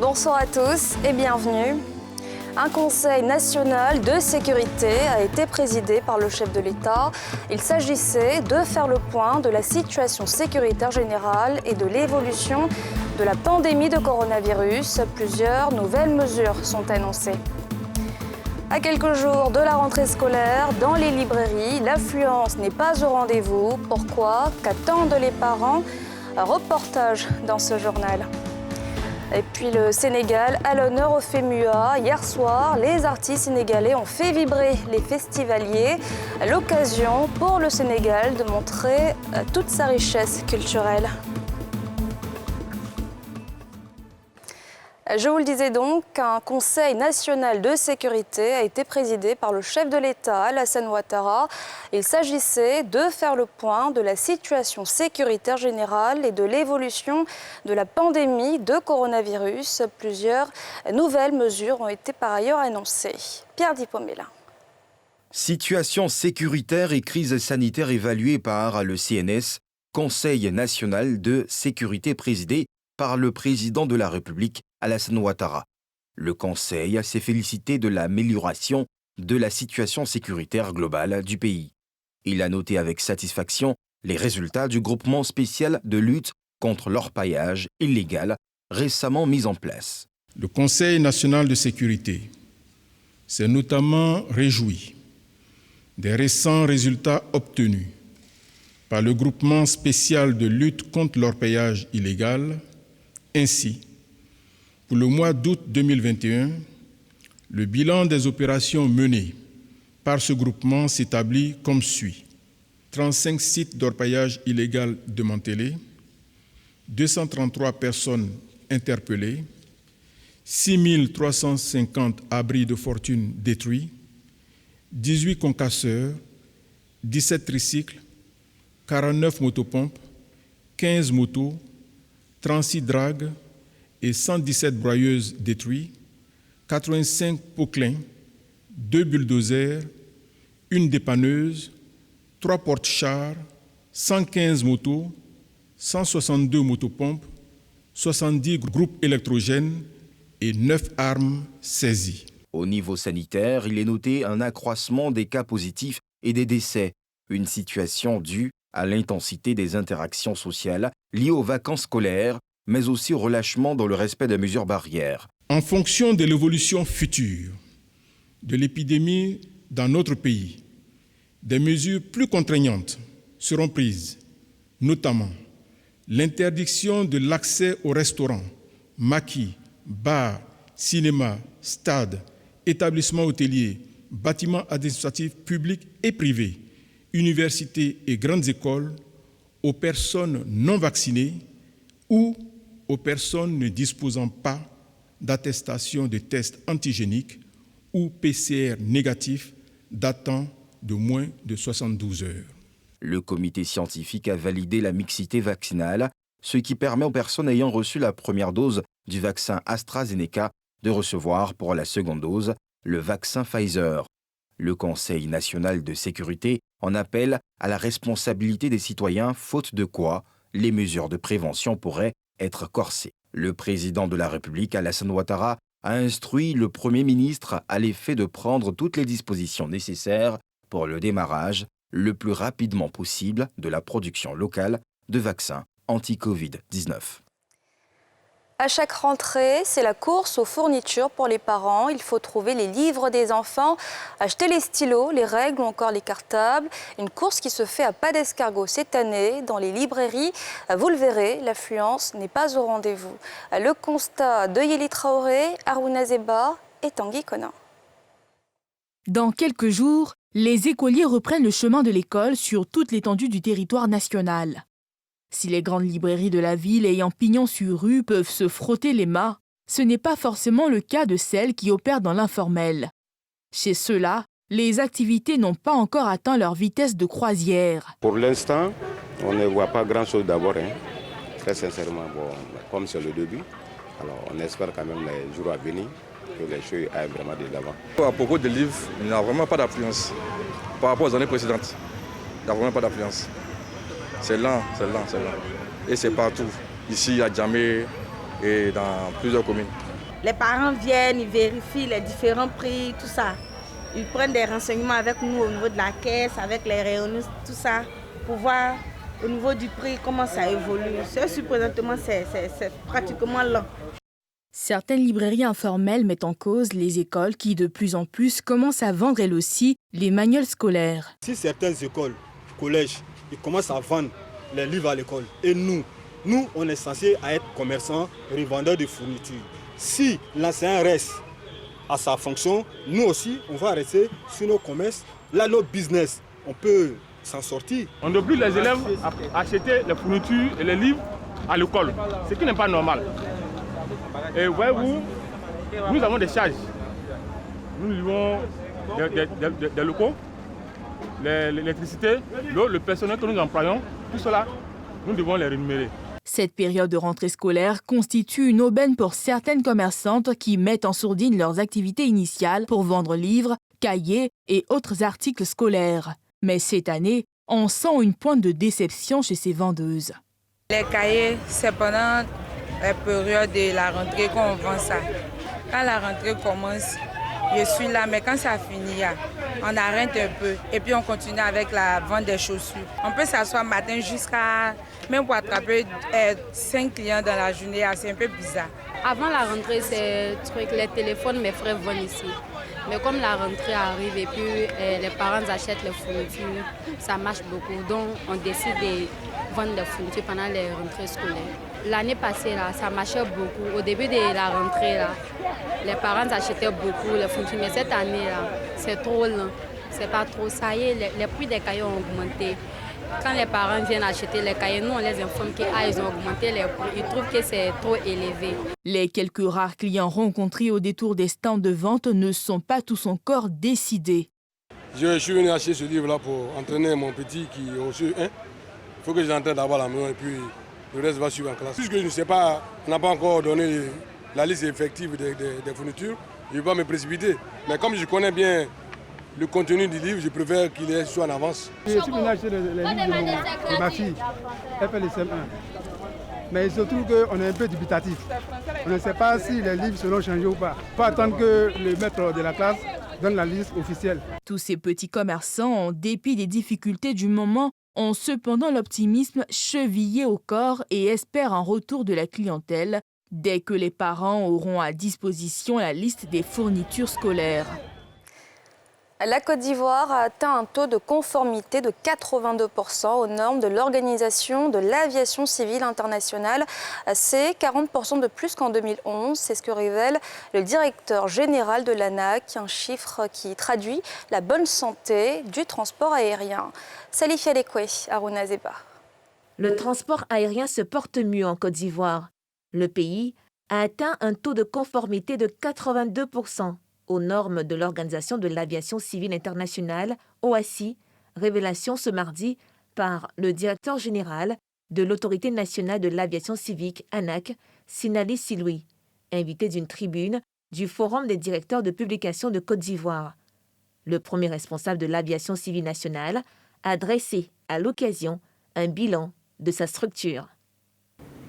Bonsoir à tous et bienvenue. Un conseil national de sécurité a été présidé par le chef de l'État. Il s'agissait de faire le point de la situation sécuritaire générale et de l'évolution de la pandémie de coronavirus. Plusieurs nouvelles mesures sont annoncées. À quelques jours de la rentrée scolaire, dans les librairies, l'affluence n'est pas au rendez-vous. Pourquoi? Qu'attendent les parents? Un reportage dans ce journal. Et puis le Sénégal à l'honneur au FEMUA. Hier soir, les artistes sénégalais ont fait vibrer les festivaliers. L'occasion pour le Sénégal de montrer toute sa richesse culturelle. Je vous le disais donc, un conseil national de sécurité a été présidé par le chef de l'État, Alassane Ouattara. Il s'agissait de faire le point de la situation sécuritaire générale et de l'évolution de la pandémie de coronavirus. Plusieurs nouvelles mesures ont été par ailleurs annoncées. Pierre Dipomela. Situation sécuritaire et crise sanitaire évaluée par le CNS, Conseil national de sécurité présidé par le président de la République, Alassane Ouattara. Le Conseil s'est félicité de l'amélioration de la situation sécuritaire globale du pays. Il a noté avec satisfaction les résultats du groupement spécial de lutte contre l'orpaillage illégal récemment mis en place. Le Conseil national de sécurité s'est notamment réjoui des récents résultats obtenus par le groupement spécial de lutte contre l'orpaillage illégal. Ainsi, pour le mois d'août 2021, le bilan des opérations menées par ce groupement s'établit comme suit. 35 sites d'orpaillage illégal démantelés, 233 personnes interpellées, 6 350 abris de fortune détruits, 18 concasseurs, 17 tricycles, 49 motopompes, 15 motos, 36 dragues et 117 broyeuses détruites, 85 poclins, 2 bulldozers, 1 dépanneuse, 3 porte-chars, 115 motos, 162 motopompes, 70 groupes électrogènes et 9 armes saisies. Au niveau sanitaire, il est noté un accroissement des cas positifs et des décès, une situation due à l'intensité des interactions sociales liées aux vacances scolaires, mais aussi au relâchement dans le respect des mesures barrières. En fonction de l'évolution future de l'épidémie dans notre pays, des mesures plus contraignantes seront prises, notamment l'interdiction de l'accès aux restaurants, maquis, bars, cinémas, stades, établissements hôteliers, bâtiments administratifs publics et privés, universités et grandes écoles aux personnes non vaccinées ou aux personnes ne disposant pas d'attestation de test antigénique ou PCR négatif datant de moins de 72 heures. Le comité scientifique a validé la mixité vaccinale, ce qui permet aux personnes ayant reçu la première dose du vaccin AstraZeneca de recevoir pour la seconde dose le vaccin Pfizer. Le Conseil national de sécurité en appelle à la responsabilité des citoyens, faute de quoi les mesures de prévention pourraient être corsées. Le président de la République, Alassane Ouattara, a instruit le Premier ministre à l'effet de prendre toutes les dispositions nécessaires pour le démarrage le plus rapidement possible de la production locale de vaccins anti-Covid-19. À chaque rentrée, c'est la course aux fournitures pour les parents. Il faut trouver les livres des enfants, acheter les stylos, les règles ou encore les cartables. Une course qui se fait à pas d'escargot cette année dans les librairies. Vous le verrez, l'affluence n'est pas au rendez-vous. Le constat de Yéli Traoré, Harouna Zeba et Tanguy Konin. Dans quelques jours, les écoliers reprennent le chemin de l'école sur toute l'étendue du territoire national. Si les grandes librairies de la ville ayant pignon sur rue peuvent se frotter les mains, ce n'est pas forcément le cas de celles qui opèrent dans l'informel. Chez ceux-là, les activités n'ont pas encore atteint leur vitesse de croisière. Pour l'instant, on ne voit pas grand-chose d'abord. Très sincèrement, comme c'est le début, alors on espère quand même les jours à venir que les choses aillent vraiment de l'avant. À propos des livres, il n'y a vraiment pas d'affluence. Par rapport aux années précédentes, il n'y a vraiment pas d'affluence. C'est lent. Et c'est partout. Ici, à Djamé et dans plusieurs communes. Les parents viennent, ils vérifient les différents prix, tout ça. Ils prennent des renseignements avec nous au niveau de la caisse, avec les rayonnistes, tout ça, pour voir au niveau du prix comment ça évolue. Présentement, c'est pratiquement lent. Certaines librairies informelles mettent en cause les écoles qui, de plus en plus, commencent à vendre elles aussi les manuels scolaires. Si certaines écoles, collèges, ils commencent à vendre les livres à l'école, et nous, on est censé être commerçants, revendeurs de fournitures. Si l'enseignant reste à sa fonction, nous aussi, on va rester sur nos commerces. Là, notre business, on peut s'en sortir. On oblige les élèves à acheter les fournitures et les livres à l'école, ce qui n'est pas normal. Et voyez-vous, nous avons des charges. Nous livrons des locaux, l'électricité, l'eau, le personnel que nous employons, tout cela, nous devons les rémunérer. Cette période de rentrée scolaire constitue une aubaine pour certaines commerçantes qui mettent en sourdine leurs activités initiales pour vendre livres, cahiers et autres articles scolaires. Mais cette année, on sent une pointe de déception chez ces vendeuses. Les cahiers, c'est pendant la période de la rentrée qu'on vend ça. Quand la rentrée commence, je suis là, mais quand ça finit, on arrête un peu et puis on continue avec la vente des chaussures. On peut s'asseoir matin jusqu'à, même pour attraper 5 clients dans la journée, c'est un peu bizarre. Avant la rentrée, c'est les téléphones, mes frères vendent ici. Mais comme la rentrée arrive et puis les parents achètent les fournitures, ça marche beaucoup. Donc on décide de vendre les fournitures pendant les rentrées scolaires. L'année passée, là, ça marchait beaucoup. Au début de la rentrée, là, les parents achetaient beaucoup les fournitures. Mais cette année, là, c'est trop lent. C'est pas trop. Ça y est, les prix des cahiers ont augmenté. Quand les parents viennent acheter les cahiers, nous, on les informe qu'ils ont augmenté les prix. Ils trouvent que c'est trop élevé. Les quelques rares clients rencontrés au détour des stands de vente ne sont pas tous encore décidés. Je suis venu acheter ce livre-là pour entraîner mon petit qui est au CE1. Il faut que je l'entraîne d'abord à la maison et puis le reste va suivre en classe. Puisque je ne sais pas, on n'a pas encore donné la liste effective des fournitures, je ne vais pas me précipiter. Mais comme je connais bien le contenu du livre, je préfère qu'il soit en avance. Je suis venu acheter les livres de ma fille, elle fait le CM1. Mais il se trouve qu'on est un peu dubitatif. On ne sait pas si les livres seront changés ou pas. Il faut attendre que le maître de la classe donne la liste officielle. Tous ces petits commerçants, en dépit des difficultés du moment, ont cependant l'optimisme chevillé au corps et espèrent un retour de la clientèle dès que les parents auront à disposition la liste des fournitures scolaires. La Côte d'Ivoire a atteint un taux de conformité de 82% aux normes de l'Organisation de l'Aviation Civile Internationale. C'est 40% de plus qu'en 2011. C'est ce que révèle le directeur général de l'ANAC, un chiffre qui traduit la bonne santé du transport aérien. Salif Alekwe, Aruna Zeba. Le transport aérien se porte mieux en Côte d'Ivoire. Le pays a atteint un taux de conformité de 82%. Aux normes de l'Organisation de l'Aviation Civile Internationale, OACI, révélation ce mardi par le directeur général de l'Autorité nationale de l'aviation civique, ANAC, Sinali Siloui, invité d'une tribune du Forum des directeurs de publication de Côte d'Ivoire. Le premier responsable de l'aviation civile nationale a dressé à l'occasion un bilan de sa structure.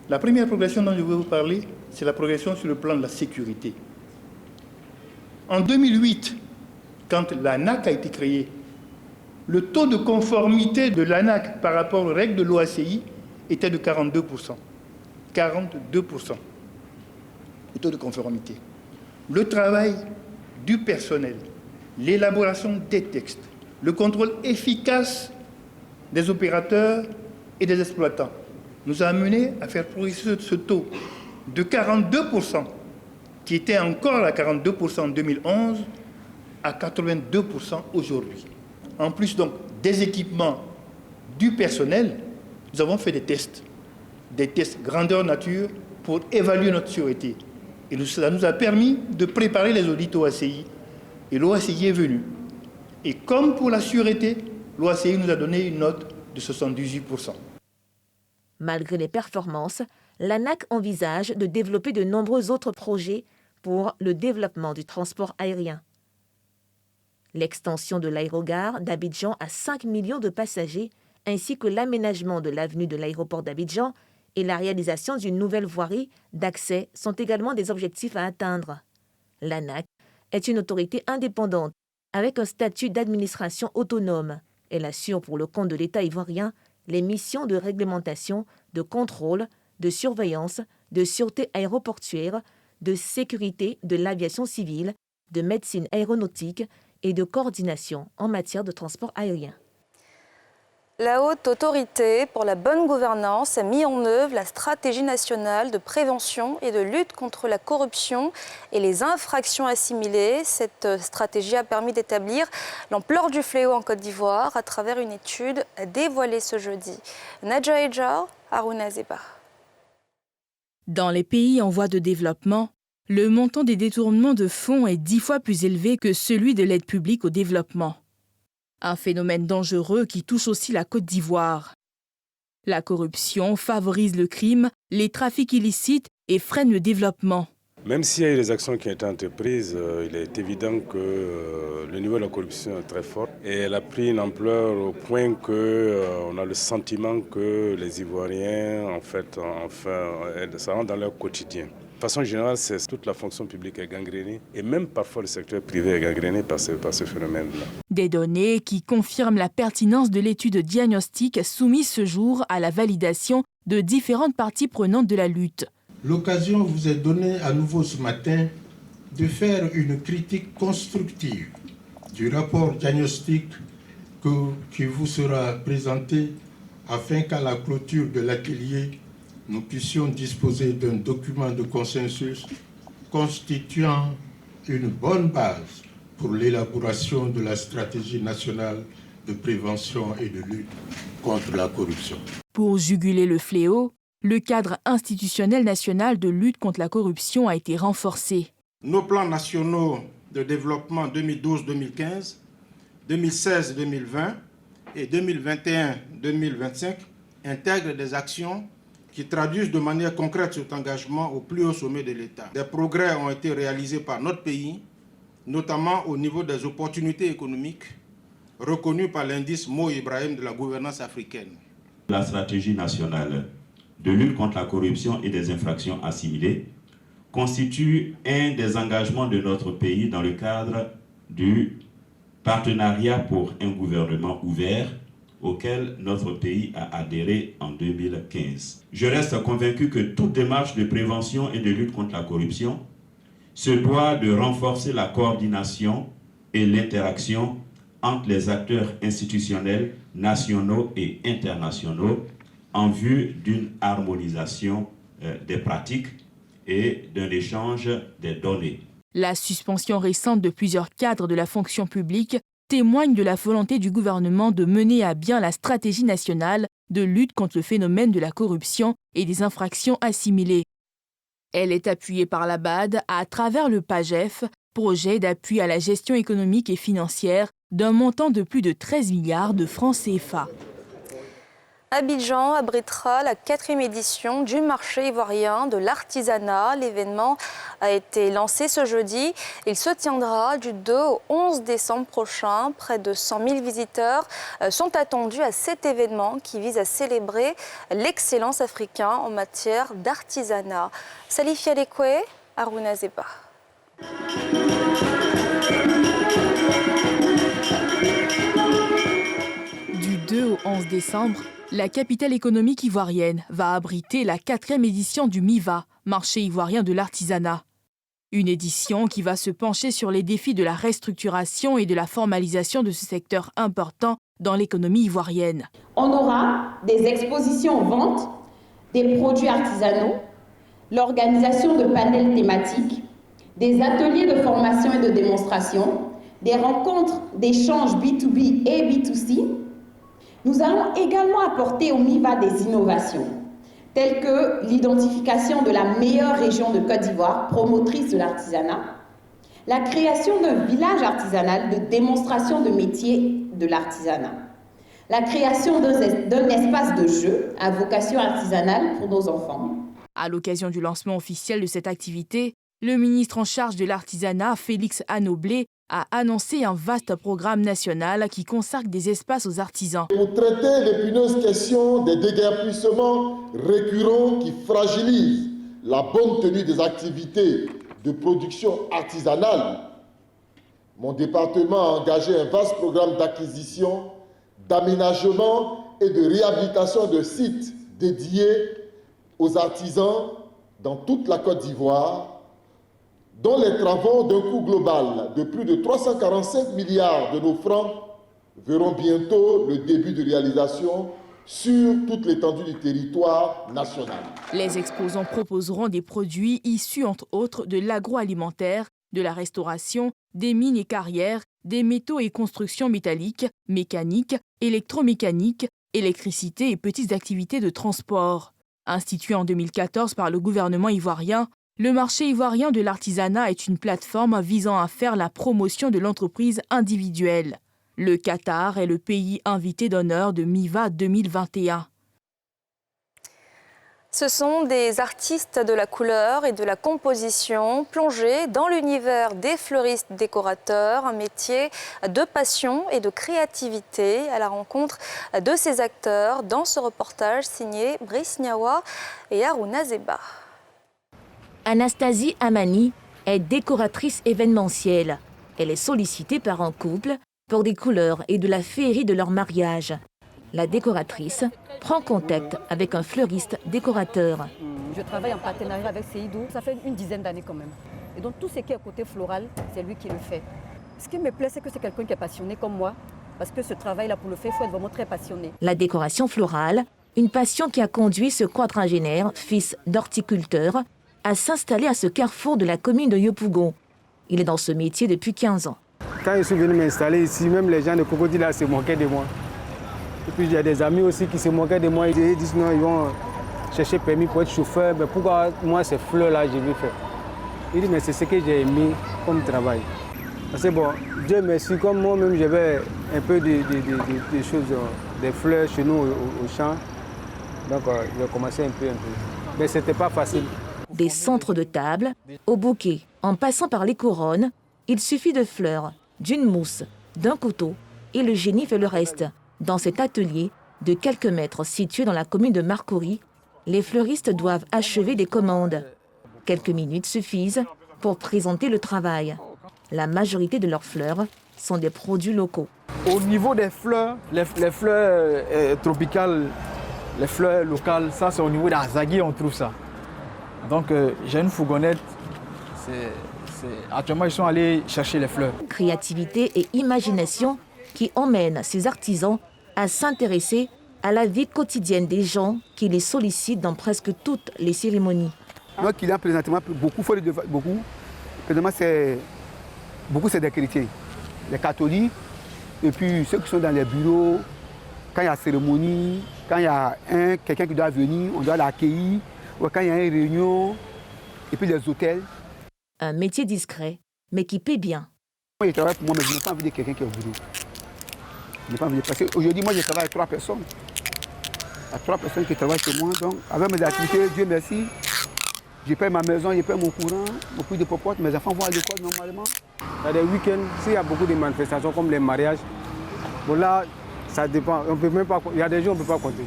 La première progression dont je vais vous parler, c'est la progression sur le plan de la sécurité. En 2008, quand l'ANAC a été créée, le taux de conformité de l'ANAC par rapport aux règles de l'OACI était de 42%. 42%. Le taux de conformité. Le travail du personnel, l'élaboration des textes, le contrôle efficace des opérateurs et des exploitants nous a amené à faire progresser ce taux de 42%, qui était encore à 42% en 2011, à 82% aujourd'hui. En plus donc des équipements du personnel, nous avons fait des tests grandeur nature pour évaluer notre sûreté. Et cela nous a permis de préparer les audits OACI. Et l'OACI est venu. Et comme pour la sûreté, l'OACI nous a donné une note de 78%. Malgré les performances, l'ANAC envisage de développer de nombreux autres projets pour le développement du transport aérien. L'extension de l'aérogare d'Abidjan à 5 millions de passagers ainsi que l'aménagement de l'avenue de l'aéroport d'Abidjan et la réalisation d'une nouvelle voirie d'accès sont également des objectifs à atteindre. L'ANAQ est une autorité indépendante avec un statut d'administration autonome. Elle assure pour le compte de l'État ivoirien les missions de réglementation, de contrôle, de surveillance, de sûreté aéroportuaire, de sécurité de l'aviation civile, de médecine aéronautique et de coordination en matière de transport aérien. La Haute Autorité pour la bonne gouvernance a mis en œuvre la stratégie nationale de prévention et de lutte contre la corruption et les infractions assimilées. Cette stratégie a permis d'établir l'ampleur du fléau en Côte d'Ivoire à travers une étude dévoilée ce jeudi. Nadja Ejar, Harouna Zeba. Dans les pays en voie de développement, le montant des détournements de fonds est 10 fois plus élevé que celui de l'aide publique au développement. Un phénomène dangereux qui touche aussi la Côte d'Ivoire. La corruption favorise le crime, les trafics illicites et freine le développement. Même s'il y a eu des actions qui ont été entreprises, il est évident que le niveau de la corruption est très fort. Et elle a pris une ampleur au point qu'on a le sentiment que les Ivoiriens, ça rentre dans leur quotidien. De façon générale, c'est toute la fonction publique est gangrénée et même parfois le secteur privé est gangréné par ce phénomène-là. Des données qui confirment la pertinence de l'étude diagnostique soumise ce jour à la validation de différentes parties prenantes de la lutte. L'occasion vous est donnée à nouveau ce matin de faire une critique constructive du rapport diagnostic qui vous sera présenté afin qu'à la clôture de l'atelier, nous puissions disposer d'un document de consensus constituant une bonne base pour l'élaboration de la stratégie nationale de prévention et de lutte contre la corruption. Pour juguler le fléau, le cadre institutionnel national de lutte contre la corruption a été renforcé. Nos plans nationaux de développement 2012-2015, 2016-2020 et 2021-2025 intègrent des actions qui traduisent de manière concrète cet engagement au plus haut sommet de l'État. Des progrès ont été réalisés par notre pays, notamment au niveau des opportunités économiques reconnues par l'indice Mo Ibrahim de la gouvernance africaine. La stratégie nationale de lutte contre la corruption et des infractions assimilées constitue un des engagements de notre pays dans le cadre du partenariat pour un gouvernement ouvert auquel notre pays a adhéré en 2015. Je reste convaincu que toute démarche de prévention et de lutte contre la corruption se doit de renforcer la coordination et l'interaction entre les acteurs institutionnels nationaux et internationaux en vue d'une harmonisation des pratiques et d'un échange des données. La suspension récente de plusieurs cadres de la fonction publique témoigne de la volonté du gouvernement de mener à bien la stratégie nationale de lutte contre le phénomène de la corruption et des infractions assimilées. Elle est appuyée par la BAD à travers le PAGEF, projet d'appui à la gestion économique et financière d'un montant de plus de 13 milliards de francs CFA. Abidjan abritera la 4e édition du marché ivoirien de l'artisanat. L'événement a été lancé ce jeudi. Il se tiendra du 2 au 11 décembre prochain. Près de 100 000 visiteurs sont attendus à cet événement qui vise à célébrer l'excellence africaine en matière d'artisanat. Salif Yadekwe, Harouna Zeba. Du 2 au 11 décembre, la capitale économique ivoirienne va abriter la 4e édition du MIVA, marché ivoirien de l'artisanat. Une édition qui va se pencher sur les défis de la restructuration et de la formalisation de ce secteur important dans l'économie ivoirienne. On aura des expositions ventes, des produits artisanaux, l'organisation de panels thématiques, des ateliers de formation et de démonstration, des rencontres d'échanges B2B et B2C. Nous allons également apporter au MIVA des innovations, telles que l'identification de la meilleure région de Côte d'Ivoire, promotrice de l'artisanat, la création d'un village artisanal de démonstration de métiers de l'artisanat, la création d'un espace de jeu à vocation artisanale pour nos enfants. À l'occasion du lancement officiel de cette activité, le ministre en charge de l'artisanat, Félix Anoblé, a annoncé un vaste programme national qui consacre des espaces aux artisans. Pour traiter l'épineuse question des déguerpissements récurrents qui fragilisent la bonne tenue des activités de production artisanale, mon département a engagé un vaste programme d'acquisition, d'aménagement et de réhabilitation de sites dédiés aux artisans dans toute la Côte d'Ivoire, dont les travaux d'un coût global de plus de 345 milliards de nos francs verront bientôt le début de réalisation sur toute l'étendue du territoire national. Les exposants proposeront des produits issus entre autres de l'agroalimentaire, de la restauration, des mines et carrières, des métaux et constructions métalliques, mécaniques, électromécaniques, électricité et petites activités de transport. Institué en 2014 par le gouvernement ivoirien, le marché ivoirien de l'artisanat est une plateforme visant à faire la promotion de l'entreprise individuelle. Le Qatar est le pays invité d'honneur de MIVA 2021. Ce sont des artistes de la couleur et de la composition plongés dans l'univers des fleuristes décorateurs, un métier de passion et de créativité à la rencontre de ces acteurs dans ce reportage signé Brice Niawa et Harouna Zeba. Anastasie Amani est décoratrice événementielle. Elle est sollicitée par un couple pour des couleurs et de la féerie de leur mariage. La décoratrice prend contact avec un fleuriste décorateur. Je travaille en partenariat avec Seydou, ça fait une dizaine d'années quand même. Et donc tout ce qui est côté floral, c'est lui qui le fait. Ce qui me plaît, c'est que c'est quelqu'un qui est passionné comme moi, parce que ce travail-là, pour le faire, il faut être vraiment très passionné. La décoration florale, une passion qui a conduit ce quadragénaire, fils d'horticulteur, à s'installer à ce carrefour de la commune de Yopougon. Il est dans ce métier depuis 15 ans. Quand je suis venu m'installer ici, même les gens de Cocody se moquaient de moi. Et puis il y a des amis aussi qui se moquaient de moi. Ils disent non, ils vont chercher permis pour être chauffeur. Mais pourquoi moi ces fleurs-là, je vais faire? Il dit mais c'est ce que j'ai aimé comme travail. Parce que bon, Dieu merci, comme moi-même j'avais un peu de choses, des fleurs chez nous au champ. Donc j'ai commencé un peu. Mais ce n'était pas facile. Des centres de table, au bouquet, en passant par les couronnes, il suffit de fleurs, d'une mousse, d'un couteau, et le génie fait le reste. Dans cet atelier de quelques mètres situé dans la commune de Marcory, les fleuristes doivent achever des commandes. Quelques minutes suffisent pour présenter le travail. La majorité de leurs fleurs sont des produits locaux. Au niveau des fleurs, les fleurs tropicales, les fleurs locales, ça c'est au niveau d'Azagui, on trouve ça. Donc j'ai une fourgonnette, actuellement ils sont allés chercher les fleurs. Créativité et imagination qui emmènent ces artisans à s'intéresser à la vie quotidienne des gens qui les sollicitent dans presque toutes les cérémonies. Nos clients présentement, beaucoup, présentement c'est des chrétiens, les catholiques, et puis ceux qui sont dans les bureaux, quand il y a cérémonie, quand il y a quelqu'un qui doit venir, on doit l'accueillir, ou quand il y a une réunion, et puis les hôtels. Un métier discret, mais qui paie bien. Moi, je travaille pour moi, mais je n'ai pas envie de quelqu'un qui est au boulot. Je n'ai pas envie de... Parce qu'aujourd'hui, moi, je travaille avec 3 personnes. Il y a 3 personnes qui travaillent chez moi. Donc, avec mes activités, Dieu merci, je paie ma maison, je paie mon courant, mon prix de popote, mes enfants vont à l'école normalement. Il y a des week-ends, s'il y a beaucoup de manifestations comme les mariages, bon là, ça dépend. On peut même pas, il y a des jours, on ne peut pas compter.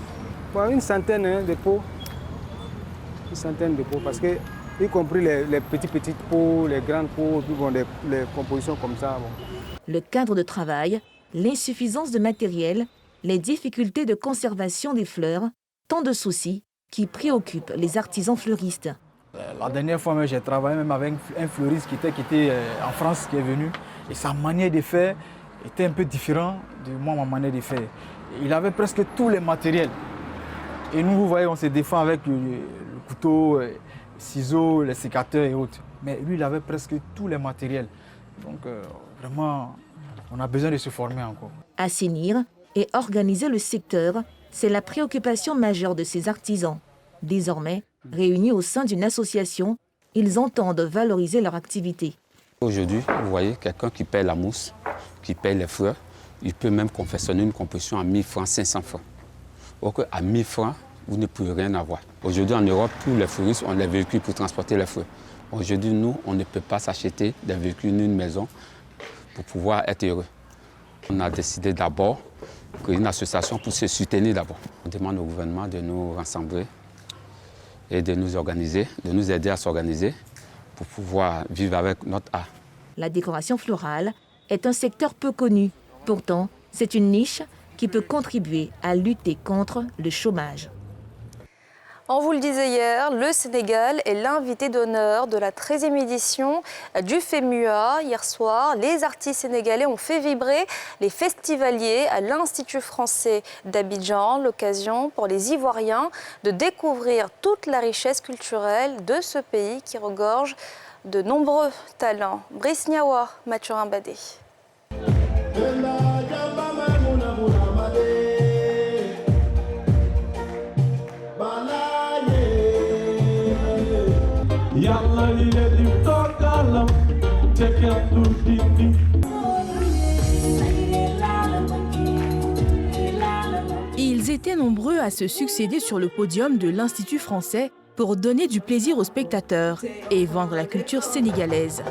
Bon, une centaine de pots. Une centaine de pots, parce que, y compris les petites pots, les grandes pots, puis bon, les compositions comme ça. Bon. Le cadre de travail, l'insuffisance de matériel, les difficultés de conservation des fleurs, tant de soucis qui préoccupent les artisans fleuristes. La dernière fois, j'ai travaillé même avec un fleuriste qui était en France, qui est venu, et sa manière de faire était un peu différente de moi, ma manière de faire. Il avait presque tous les matériels. Et nous, vous voyez, on se défend avec le couteau, les ciseaux, les sécateurs et autres. Mais lui, il avait presque tous les matériels. Donc, vraiment, on a besoin de se former encore. Assainir et organiser le secteur, c'est la préoccupation majeure de ces artisans. Désormais, réunis au sein d'une association, ils entendent valoriser leur activité. Aujourd'hui, vous voyez, quelqu'un qui paie la mousse, qui paie les fleurs, il peut même confectionner une composition à 1000 francs, 500 francs. Or qu'à 1000 francs, vous ne pouvez rien avoir. Aujourd'hui, en Europe, tous les fleuristes ont les véhicules pour transporter les fleurs. Aujourd'hui, nous, on ne peut pas s'acheter des véhicules ni une maison pour pouvoir être heureux. On a décidé d'abord de créer une association pour se soutenir d'abord. On demande au gouvernement de nous rassembler et de nous organiser, de nous aider à s'organiser pour pouvoir vivre avec notre art. La décoration florale est un secteur peu connu. Pourtant, c'est une niche qui peut contribuer à lutter contre le chômage. On vous le disait hier, le Sénégal est l'invité d'honneur de la 13e édition du FEMUA. Hier soir, les artistes sénégalais ont fait vibrer les festivaliers à l'Institut français d'Abidjan. L'occasion pour les Ivoiriens de découvrir toute la richesse culturelle de ce pays qui regorge de nombreux talents. Brice Niawa, Mathurin Badé. Ils étaient nombreux à se succéder sur le podium de l'Institut français pour donner du plaisir aux spectateurs et vendre la culture sénégalaise.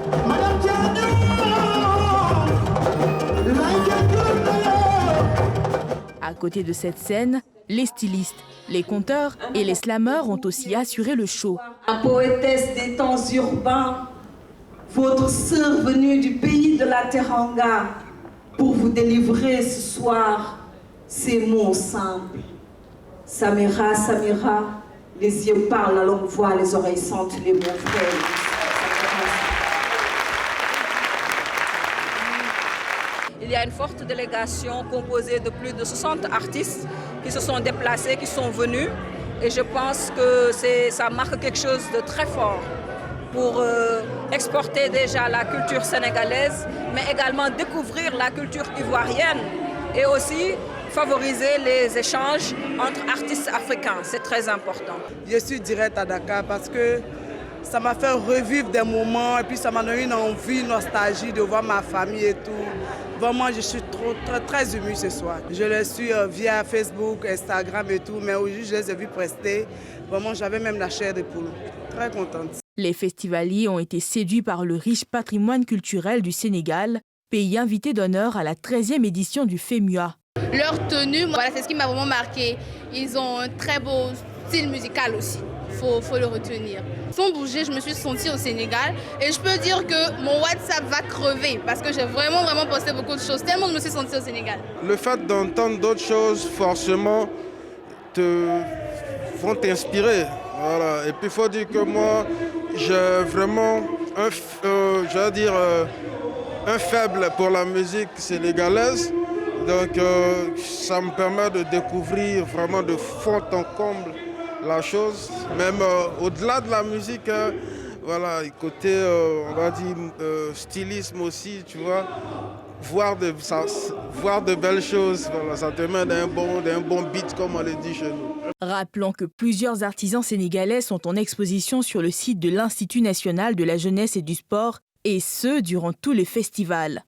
À côté de cette scène, les stylistes, les conteurs et les slameurs ont aussi assuré le show. La poétesse des temps urbains, votre sœur venue du pays de la Teranga, pour vous délivrer ce soir ces mots simples. Samira, Samira, les yeux parlent, la longue voix, les oreilles sentent les mots frères. Il y a une forte délégation composée de plus de 60 artistes qui se sont déplacés, qui sont venus. Et je pense que ça marque quelque chose de très fort pour exporter déjà la culture sénégalaise, mais également découvrir la culture ivoirienne et aussi favoriser les échanges entre artistes africains. C'est très important. Je suis direct à Dakar parce que ça m'a fait revivre des moments et puis ça m'a donné une envie, une nostalgie de voir ma famille et tout. Vraiment, je suis très émue ce soir. Je les suis via Facebook, Instagram et tout, mais aujourd'hui, je les ai vus prester. Vraiment, j'avais même la chair de poule. Très contente. Les festivaliers ont été séduits par le riche patrimoine culturel du Sénégal, pays invité d'honneur à la 13e édition du FEMUA. Leur tenue, voilà, c'est ce qui m'a vraiment marqué. Ils ont un très beau style musical aussi. Faut le retenir. Sans bouger, je me suis sentie au Sénégal et je peux dire que mon WhatsApp va crever parce que j'ai vraiment posté beaucoup de choses. Tellement je me suis sentie au Sénégal. Le fait d'entendre d'autres choses, forcément, vont t'inspirer. Voilà. Et puis il faut dire que moi, j'ai vraiment un faible pour la musique sénégalaise. Donc ça me permet de découvrir vraiment de fond en comble la chose, même au-delà de la musique, voilà, côté, on va dire, stylisme aussi, tu vois, voir de belles choses, voilà, ça te met d'un bon beat, comme on le dit chez nous. Rappelons que plusieurs artisans sénégalais sont en exposition sur le site de l'Institut national de la jeunesse et du sport, et ce, durant tous les festivals.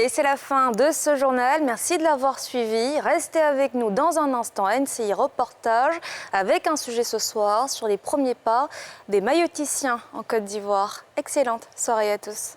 Et c'est la fin de ce journal. Merci de l'avoir suivi. Restez avec nous dans un instant. NCI Reportage avec un sujet ce soir sur les premiers pas des mailloticiens en Côte d'Ivoire. Excellente soirée à tous.